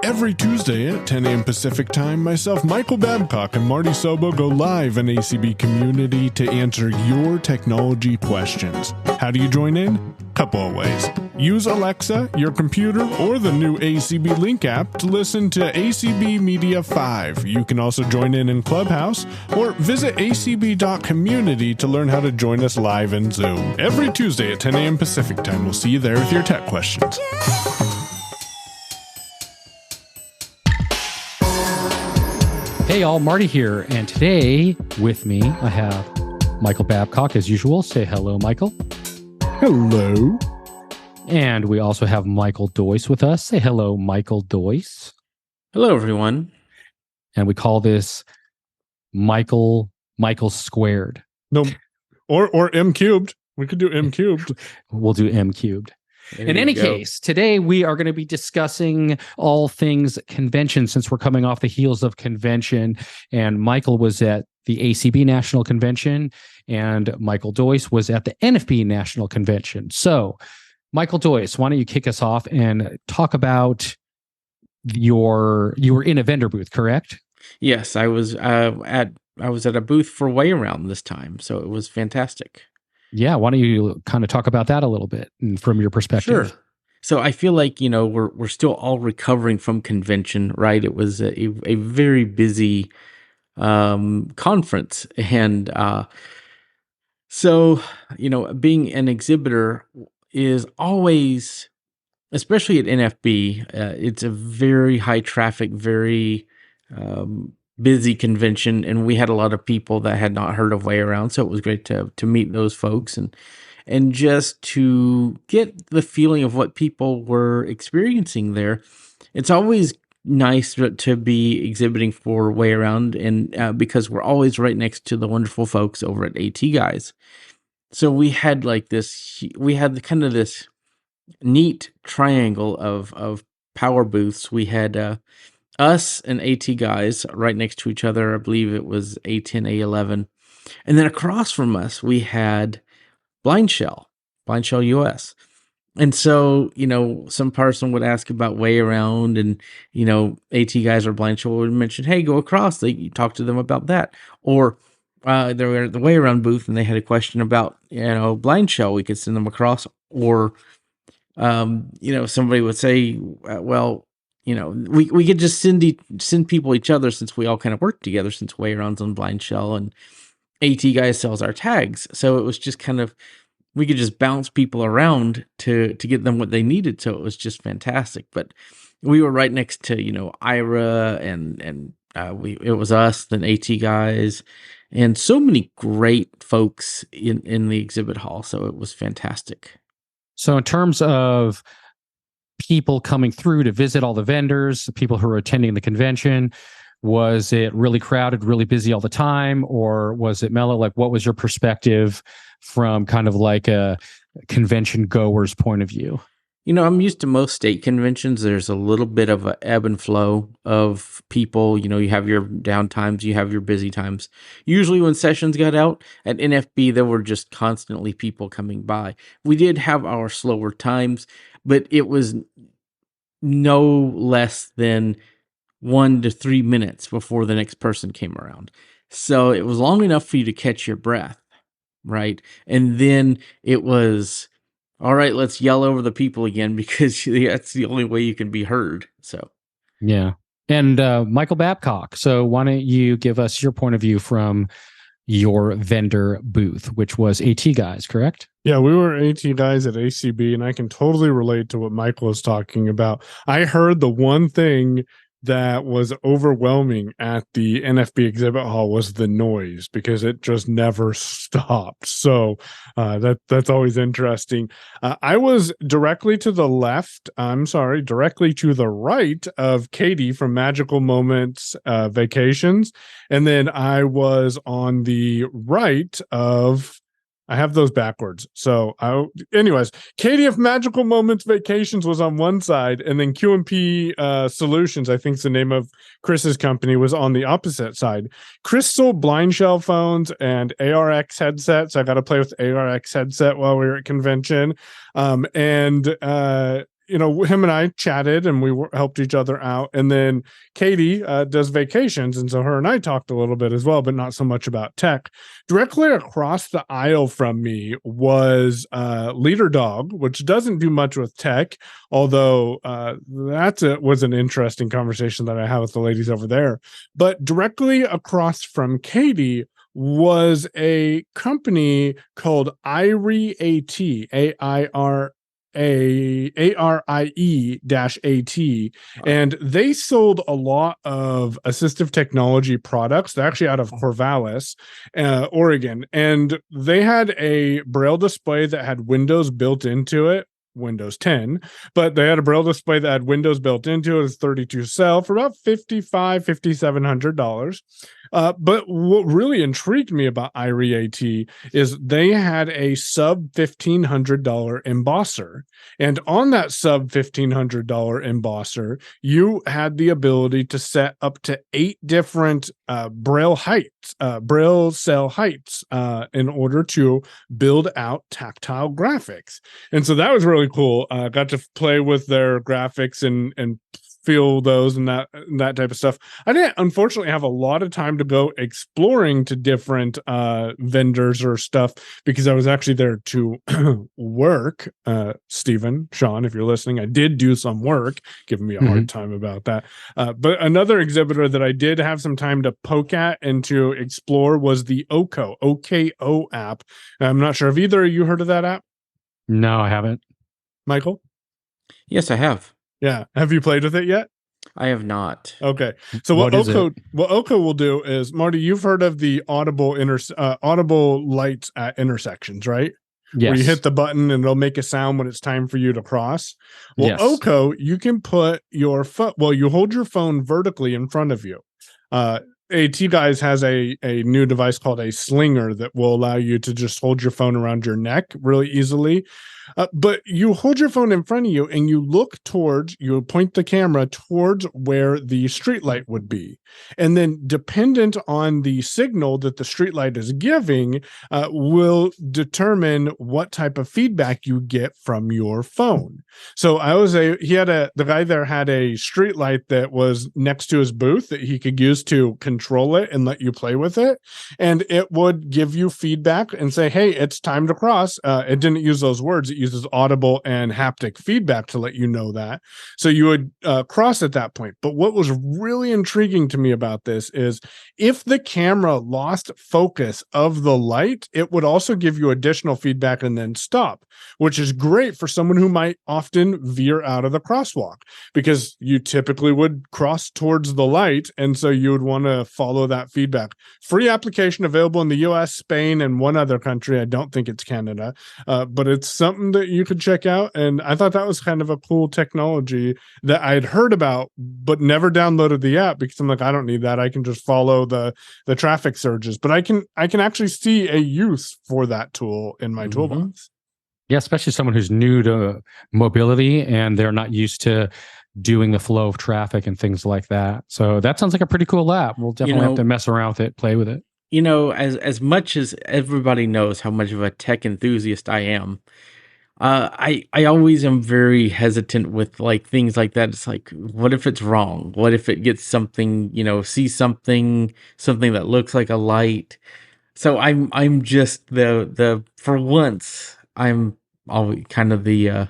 Every Tuesday at 10 a.m. Pacific Time, myself, Michael Babcock, and Marty Sobo go live in ACB Community to answer your technology questions. How do you join in? Couple of ways. Use Alexa, your computer, or the new ACB Link app to listen to ACB Media 5. You can also join in Clubhouse, or visit acb.community to learn how to join us live in Zoom. Every Tuesday at 10 a.m. Pacific Time. We'll see you there with your tech questions. Hey y'all, Marty here, and today with me I have Michael Babcock as usual. Say hello, Michael. Hello. And we also have Michael Doyce with us. Say hello, Michael Doyce. Hello, everyone. And we call this Michael squared. No, or M cubed. We could do M cubed. We'll do M cubed. In any case, today we are going to be discussing all things convention since we're coming off the heels of convention. And Michael was at the ACB National Convention and Michael Doyce was at the NFB National Convention. So, Michael Doyce, why don't you kick us off and talk about you were in a vendor booth, correct? Yes, I was at a booth for Way Around this time, so it was fantastic. Yeah, why don't you kind of talk about that a little bit from your perspective? Sure. So I feel like, we're still all recovering from convention, right? It was a very busy conference. And so, being an exhibitor is always, especially at NFB, it's a very high traffic, very busy convention, and we had a lot of people that had not heard of Way Around, so it was great to meet those folks and just to get the feeling of what people were experiencing there. It's always nice to be exhibiting for Way Around, and because we're always right next to the wonderful folks over at AT Guys. So we had kind of this neat triangle of power booths. We had us and AT Guys right next to each other. I believe it was A10, A11. And then across from us, we had Blind Shell US. And so, some person would ask about Way Around, and, AT Guys or Blind Shell would mention, hey, go across. You talk to them about that. Or they were at the Way Around booth and they had a question about, Blind Shell. We could send them across. Or, somebody would say, we could just send people each other, since we all kind of work together, since Way Around's on Blind Shell and AT Guys sells our tags. So it was just kind of, we could just bounce people around to get them what they needed. So it was just fantastic. But we were right next to, Ira and it was us, then AT Guys, and so many great folks in the exhibit hall. So it was fantastic. So in terms of people coming through to visit all the vendors, the people who are attending the convention, was it really crowded, really busy all the time, or was it mellow? Like, what was your perspective from kind of like a convention goer's point of view? I'm used to most state conventions. There's a little bit of an ebb and flow of people. You have your down times, you have your busy times. Usually when sessions got out at NFB, there were just constantly people coming by. We did have our slower times, but it was no less than 1 to 3 minutes before the next person came around. So it was long enough for you to catch your breath, right? And then it was, all right, let's yell over the people again, because that's the only way you can be heard. So, yeah. And Michael Babcock, so why don't you give us your point of view from your vendor booth, which was AT Guys, correct? Yeah, we were AT Guys at ACB, and I can totally relate to what Michael is talking about. I heard the one thing that was overwhelming at the NFB exhibit hall was the noise, because it just never stopped. So that's always interesting. I was directly to the right of Katie from Magical Moments Vacations. And then I was on the right of, I have those backwards. So anyways, Katie of Magical Moments Vacations was on one side, and then QMP Solutions, I think is the name of Chris's company, was on the opposite side. Chris sold Blind Shell phones and ARX headsets. I got to play with ARX headset while we were at convention. him and I chatted and we helped each other out. And then Katie does vacations. And so her and I talked a little bit as well, but not so much about tech. Directly across the aisle from me was Leader Dog, which doesn't do much with tech, although was an interesting conversation that I had with the ladies over there. But directly across from Katie was a company called Arie ARIE-AT, and they sold a lot of assistive technology products. They're actually out of Corvallis, Oregon, and they had a Braille display that had Windows built into it. Windows 10, but they had a Braille display that had Windows built into it. It's 32 cell for about $5,700. But what really intrigued me about Arie AT is they had a sub $1,500 embosser. And on that sub $1,500 embosser, you had the ability to set up to 8 different Braille cell heights in order to build out tactile graphics. And so that was really cool. Got to play with their graphics and feel those and that type of stuff. I didn't unfortunately have a lot of time to go exploring to different vendors or stuff because I was actually there to work. Stephen, Sean, if you're listening, I did do some work, giving me a hard time about that. But another exhibitor that I did have some time to poke at and to explore was the OKO app. I'm not sure if either of you heard of that app. No, I haven't. Michael? Yes, I have. Yeah. Have you played with it yet? I have not. Okay. So what OKO will do is, Marty, you've heard of the audible lights at intersections, right? Yes. Where you hit the button and it'll make a sound when it's time for you to cross. Well, yes. OKO, you can put your foot, you hold your phone vertically in front of you. AT Guys has a new device called a Slinger that will allow you to just hold your phone around your neck really easily. But you hold your phone in front of you and you point the camera towards where the street light would be. And then dependent on the signal that the street light is giving, will determine what type of feedback you get from your phone. So the guy there had a street light that was next to his booth that he could use to control it and let you play with it. And it would give you feedback and say, hey, it's time to cross. It didn't use those words. It uses audible and haptic feedback to let you know that. So you would cross at that point. But what was really intriguing to me about this is if the camera lost focus of the light, it would also give you additional feedback and then stop, which is great for someone who might often veer out of the crosswalk because you typically would cross towards the light. And so you would want to follow that feedback. Free application available in the US, Spain, and one other country. I don't think it's Canada, but it's something that you could check out. And I thought that was kind of a cool technology that I'd heard about, but never downloaded the app because I'm like, I don't need that. I can just follow the traffic surges, but I can actually see a use for that tool in my toolbox. Yeah, especially someone who's new to mobility and they're not used to doing the flow of traffic and things like that. So that sounds like a pretty cool app. We'll definitely have to mess around with it, play with it. As much as everybody knows how much of a tech enthusiast I am, I always am very hesitant with like things like that. It's like, what if it's wrong? What if it gets something, sees something that looks like a light? So I'm just for once I'm always kind of the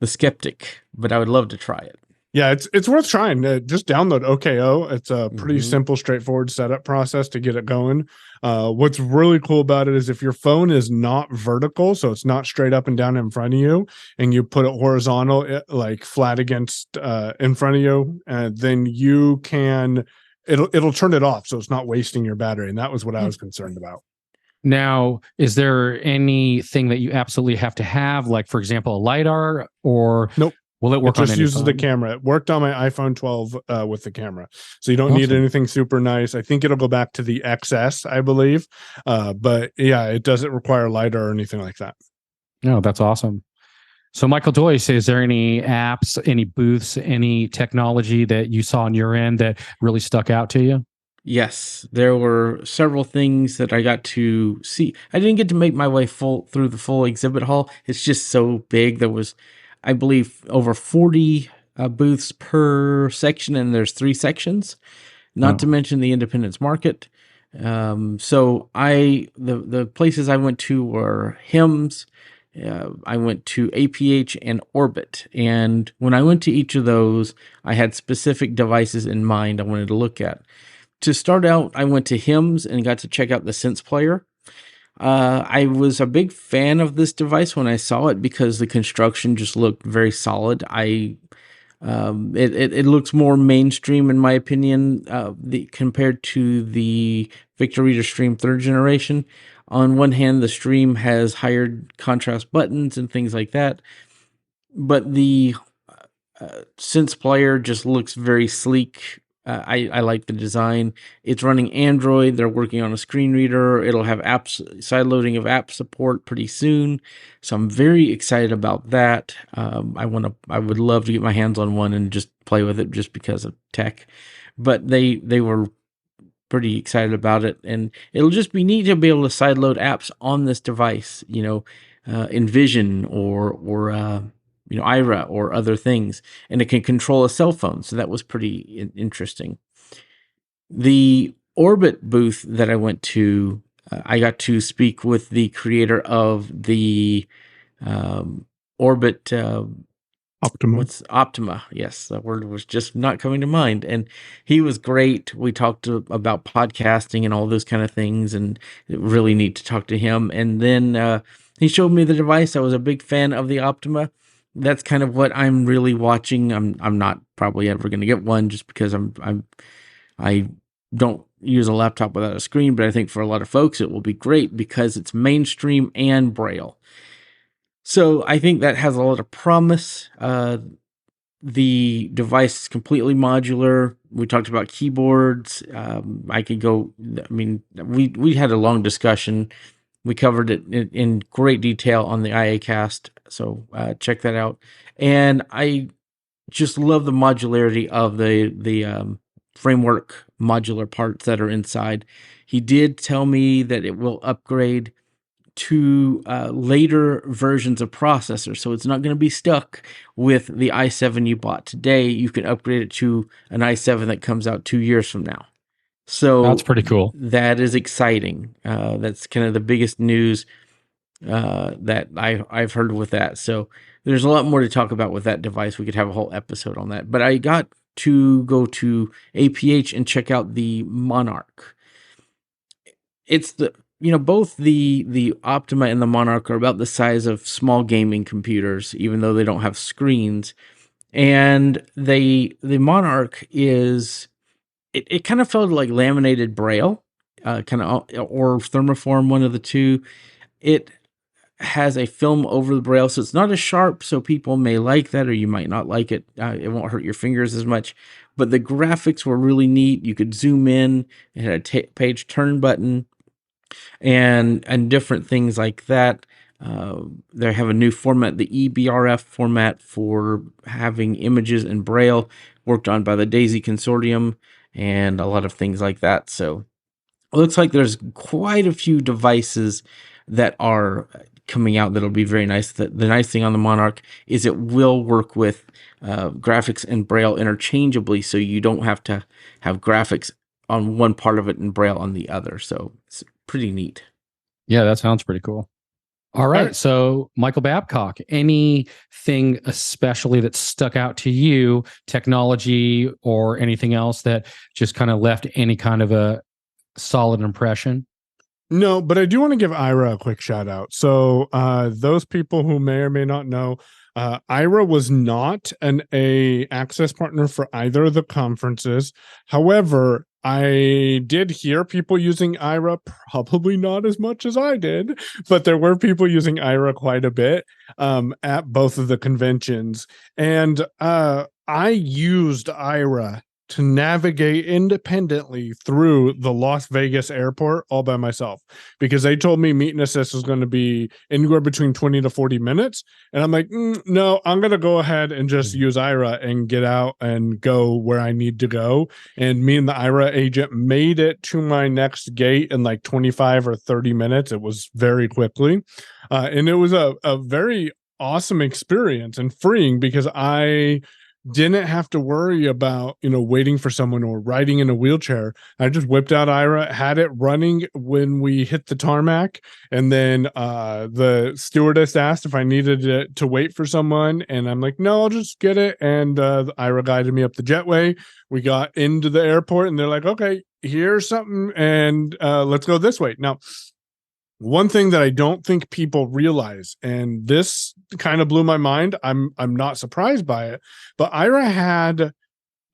skeptic, but I would love to try it. Yeah, it's worth trying. Just download OKO. It's a pretty simple, straightforward setup process to get it going. What's really cool about it is if your phone is not vertical, so it's not straight up and down in front of you, and you put it horizontal, like flat against in front of you, then you can it'll turn it off, so it's not wasting your battery. And that was what I was concerned about. Now, is there anything that you absolutely have to have, like for example, a LiDAR, or nope? Will it work on just uses phone? The camera. It worked on my iPhone 12 with the camera. So you don't need anything super nice. I think it'll go back to the XS, I believe. But yeah, it doesn't require LiDAR or anything like that. No, that's awesome. So Michael Joyce, is there any apps, any booths, any technology that you saw on your end that really stuck out to you? Yes, there were several things that I got to see. I didn't get to make my way through the full exhibit hall. It's just so big. There was I believe, over 40 booths per section, and there's 3 sections, not to mention the Independence Market. So the places I went to were HIMSS, I went to APH and Orbit. And when I went to each of those, I had specific devices in mind I wanted to look at. To start out, I went to HIMSS and got to check out the Sense Player. I was a big fan of this device when I saw it because the construction just looked very solid. It looks more mainstream in my opinion, compared to the Victor Reader Stream 3rd generation. On one hand, the Stream has higher contrast buttons and things like that, but the Sense Player just looks very sleek. I like the design. It's running Android. They're working on a screen reader. It'll have side loading of app support pretty soon. So I'm very excited about that. I would love to get my hands on one and just play with it just because of tech. But they were pretty excited about it, and it'll just be neat to be able to side load apps on this device. Envision or Aira or other things, and it can control a cell phone. So that was pretty interesting. The Orbit booth that I went to, I got to speak with the creator of the Orbit Optima. Optima. Yes, that word was just not coming to mind. And he was great. We talked about podcasting and all those kind of things, and really neat to talk to him. And then he showed me the device. I was a big fan of the Optima. That's kind of what I'm really watching. I'm not probably ever going to get one just because I don't use a laptop without a screen, but I think for a lot of folks it will be great because it's mainstream and Braille. So I think that has a lot of promise. The device is completely modular. We talked about keyboards. We had a long discussion. We covered it in great detail on the IAcast, so check that out. And I just love the modularity of the framework modular parts that are inside. He did tell me that it will upgrade to later versions of processors, so it's not going to be stuck with the i7 you bought today. You can upgrade it to an i7 that comes out 2 years from now. So that's pretty cool. That is exciting. That's kind of the biggest news that I've heard with that. So there's a lot more to talk about with that device. We could have a whole episode on that. But I got to go to APH and check out the Monarch. It's both the Optima and the Monarch are about the size of small gaming computers, even though they don't have screens. And the Monarch is... It kind of felt like laminated Braille, or thermoform, one of the two. It has a film over the Braille, so it's not as sharp, so people may like that, or you might not like it. It won't hurt your fingers as much. But the graphics were really neat. You could zoom in. It had a page turn button and different things like that. They have a new format, the eBRF format, for having images in Braille, worked on by the DAISY Consortium, and a lot of things like that. So it looks like there's quite a few devices that are coming out that'll be very nice. The nice thing on the Monarch is it will work with graphics and Braille interchangeably, so you don't have to have graphics on one part of it and Braille on the other. So it's pretty neat. Yeah, that sounds pretty cool. All right. So, Michael Babcock, anything especially that stuck out to you, technology or anything else that just kind of left any kind of a solid impression? No, but I do want to give Aira a quick shout out. So those people who may or may not know, Aira was not an access partner for either of the conferences. However, I did hear people using Aira, probably not as much as I did, but there were people using Aira quite a bit at both of the conventions. And I used Aira to navigate independently through the Las Vegas airport all by myself, because they told me meet and assist is going to be anywhere between 20 to 40 minutes. And I'm like, no, I'm going to go ahead and just use Aira and get out and go where I need to go. And me and the Aira agent made it to my next gate in like 25 or 30 minutes. It was very quickly. And it was a very awesome experience and freeing because I didn't have to worry about, waiting for someone or riding in a wheelchair. I just whipped out Aira, had it running when we hit the tarmac. And then the stewardess asked if I needed to wait for someone. And I'm like, no, I'll just get it. And Aira guided me up the jetway. We got into the airport and they're like, okay, here's something. And let's go this way. Now, one thing that I don't think people realize, and this kind of blew my mind, I'm not surprised by it, but Aira had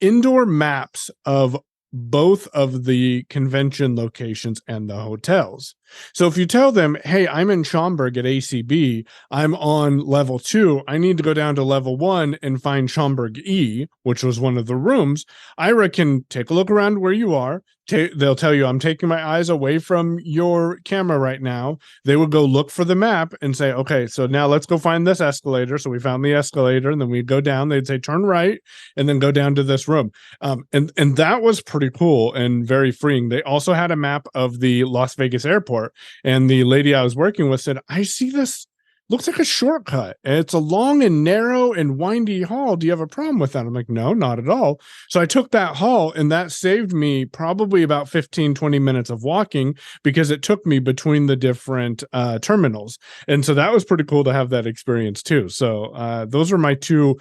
indoor maps of both of the convention locations and the hotels. So if you tell them, hey, I'm in Schaumburg at ACB, I'm on level 2, I need to go down to level 1 and find Schaumburg E, which was one of the rooms, Aira can take a look around where you are. They'll tell you, I'm taking my eyes away from your camera right now. They would go look for the map and say, okay, so now let's go find this escalator. So we found the escalator and then we'd go down. They'd say, turn right and then go down to this room. And that was pretty cool and very freeing. They also had a map of the Las Vegas airport. And the lady I was working with said, I see this. Looks like a shortcut. It's a long and narrow and windy hall. Do you have a problem with that? I'm like, no, not at all. So I took that hall and that saved me probably about 15, 20 minutes of walking because it took me between the different terminals. And so that was pretty cool to have that experience too. So those are my two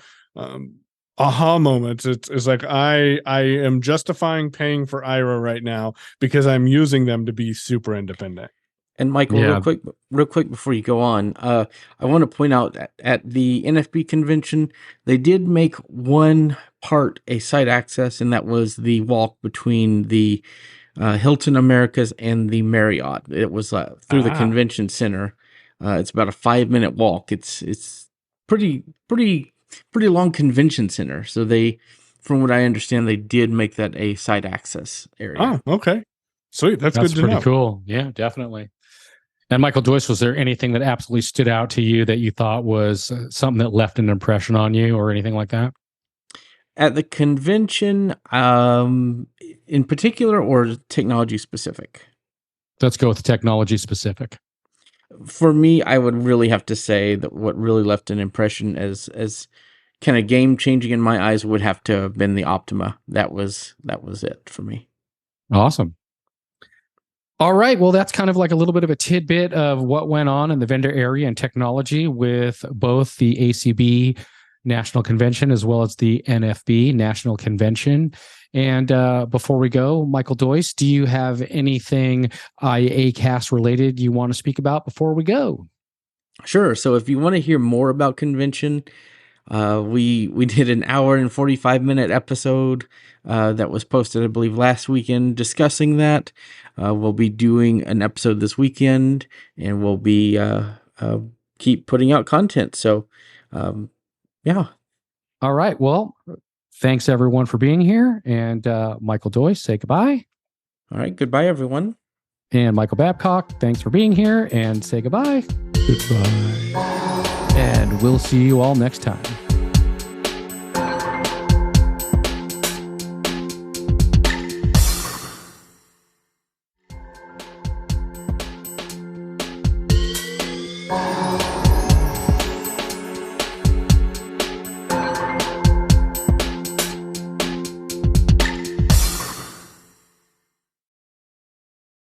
aha moments. It's like I am justifying paying for Aira right now because I'm using them to be super independent. And Michael, real quick before you go on, I want to point out at the NFB convention, they did make one part a site access, and that was the walk between the Hilton Americas and the Marriott. It was through the convention center. It's about a 5-minute walk. It's pretty long convention center. So they, from what I understand, they did make that a site access area. Oh, okay. Sweet. That's good to know. Pretty cool. Yeah, definitely. And Michael Joyce, was there anything that absolutely stood out to you that you thought was something that left an impression on you or anything like that? At the convention, in particular, or technology specific? Let's go with the technology specific. For me, I would really have to say that what really left an impression as kind of game changing in my eyes would have to have been the Optima. That was it for me. Awesome. All right. Well, that's kind of like a little bit of a tidbit of what went on in the vendor area and technology with both the ACB National Convention as well as the NFB National Convention. And before we go, Michael Joyce, do you have anything IACast related you want to speak about before we go? Sure. So if you want to hear more about convention, we did an hour and 45-minute episode that was posted, I believe, last weekend discussing that. We'll be doing an episode this weekend, and we'll be keep putting out content. So, yeah. All right. Well, thanks everyone for being here. And Michael Joyce, say goodbye. All right. Goodbye, everyone. And Michael Babcock, thanks for being here, and say goodbye. Goodbye. And we'll see you all next time. Bye.